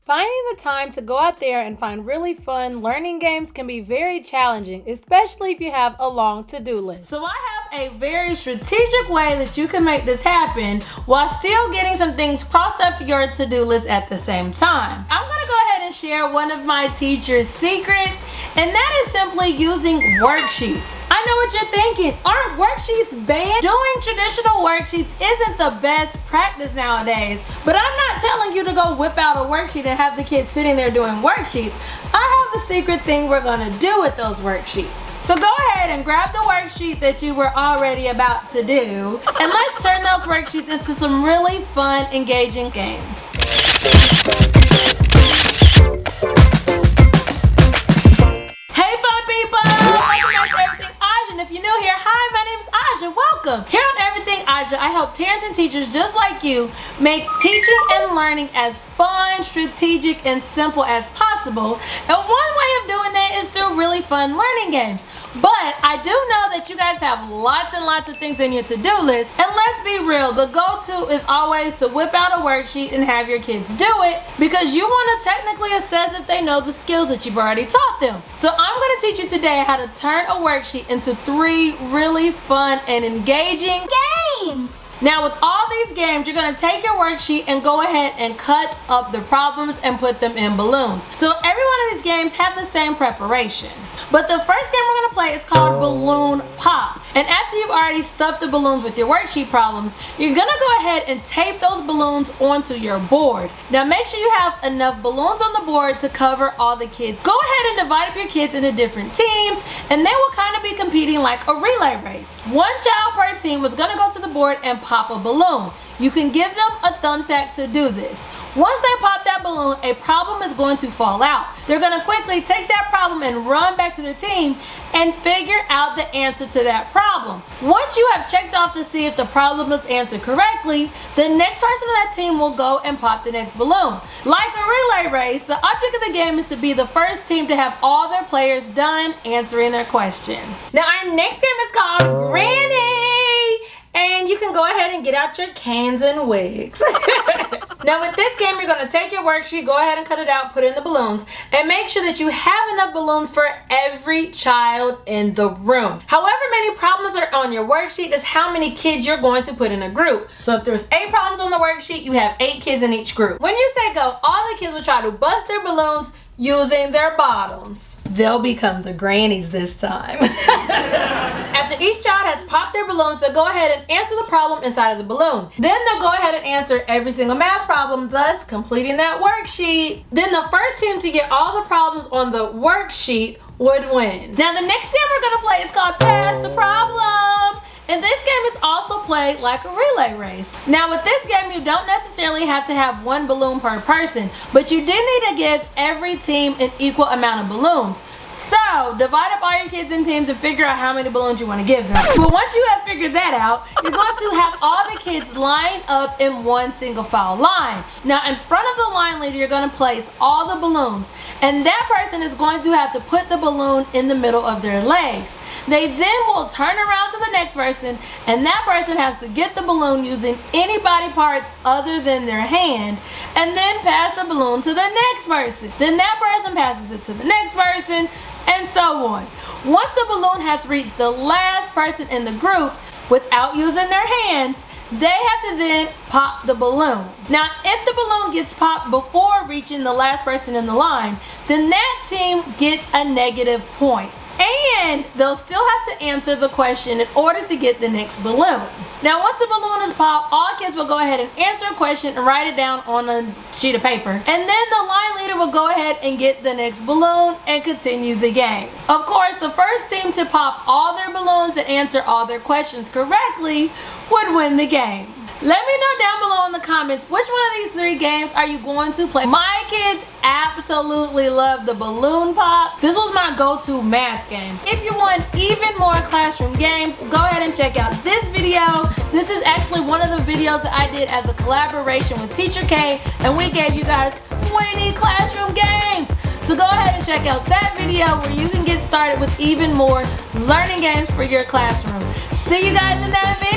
Finding the time to go out there and find really fun learning games can be very challenging, especially if you have a long to-do list. So I have a very strategic way that you can make this happen while still getting some things crossed off your to-do list at the same time. I'm gonna go ahead and share one of my teacher's secrets, and that is simply using worksheets. I know what you're thinking. Aren't worksheets banned? Doing traditional worksheets isn't the best practice nowadays, but I'm not telling you to go whip out a worksheet and have the kids sitting there doing worksheets. I have a secret thing we're gonna do with those worksheets. So go ahead and grab the worksheet that you were already about to do, and let's turn those worksheets into some really fun, engaging games. Hey fun people! Welcome back to Everything Aja. And if you're new here, hi, my name is Aja. Welcome. Here on Everything Aja, I help parents and teachers just like you make teaching and learning as fun, strategic, and simple as possible. And one way of doing that is through really fun learning games. But I do know that you guys have lots and lots of things on your to-do list. And let's be real, the go-to is always to whip out a worksheet and have your kids do it because you want to technically assess if they know the skills that you've already taught them. So I'm going to teach you today how to turn a worksheet into 3 really fun and engaging games. Now with all these games, you're going to take your worksheet and go ahead and cut up the problems and put them in balloons. So every one of these games have the same preparation. But the first game we're going to play is called Balloon Pop. And after you've already stuffed the balloons with your worksheet problems, you're going to go ahead and tape those balloons onto your board. Now make sure you have enough balloons on the board to cover all the kids. Go ahead and divide up your kids into different teams, and they will kind of be competing like a relay race. One child per team was going to go to the board and pop a balloon. You can give them a thumbtack to do this. Once they pop that balloon, a problem is going to fall out. They're going to quickly take that problem and run back to their team and figure out the answer to that problem. Once you have checked off to see if the problem was answered correctly, the next person on that team will go and pop the next balloon. Like a relay race, the object of the game is to be the first team to have all their players done answering their questions. Now our next game is called Granny. And you can go ahead and get out your canes and wigs. Now with this game, you're going to take your worksheet, go ahead and cut it out, put in the balloons, and make sure that you have enough balloons for every child in the room. However many problems are on your worksheet is how many kids you're going to put in a group. So if there's 8 problems on the worksheet, you have 8 kids in each group. When you say go, all the kids will try to bust their balloons using their bottoms. They'll become the grannies this time. After each child has popped their balloons, they'll go ahead and answer the problem inside of the balloon. Then they'll go ahead and answer every single math problem, thus completing that worksheet. Then the first team to get all the problems on the worksheet would win. Now the next game we're gonna play is called Pass the Problem. And this game is also played like a relay race. Now with this game, you don't necessarily have to have 1 balloon per person, but you do need to give every team an equal amount of balloons. So divide up all your kids in teams and figure out how many balloons you want to give them. But once you have figured that out, you're going to have all the kids line up in one single file line. Now in front of the line leader, you're going to place all the balloons, and that person is going to have to put the balloon in the middle of their legs. They then will turn around to the next person, and that person has to get the balloon using any body parts other than their hand, and then pass the balloon to the next person. Then that person passes it to the next person, and so on. Once the balloon has reached the last person in the group without using their hands, they have to then pop the balloon. Now, if the balloon gets popped before reaching the last person in the line, then that team gets a negative point. And they'll still have to answer the question in order to get the next balloon. Now once the balloon is popped, all kids will go ahead and answer a question and write it down on a sheet of paper. And then the line leader will go ahead and get the next balloon and continue the game. Of course, the first team to pop all their balloons and answer all their questions correctly would win the game. Let me know down below in the comments which one of these 3 games are you going to play. My kids absolutely love the balloon pop. This was my go-to math game. If you want even more classroom games, go ahead and check out this video. This is actually one of the videos that I did as a collaboration with Teacher K, and we gave you guys 20 classroom games. So go ahead and check out that video where you can get started with even more learning games for your classroom. See you guys in that video.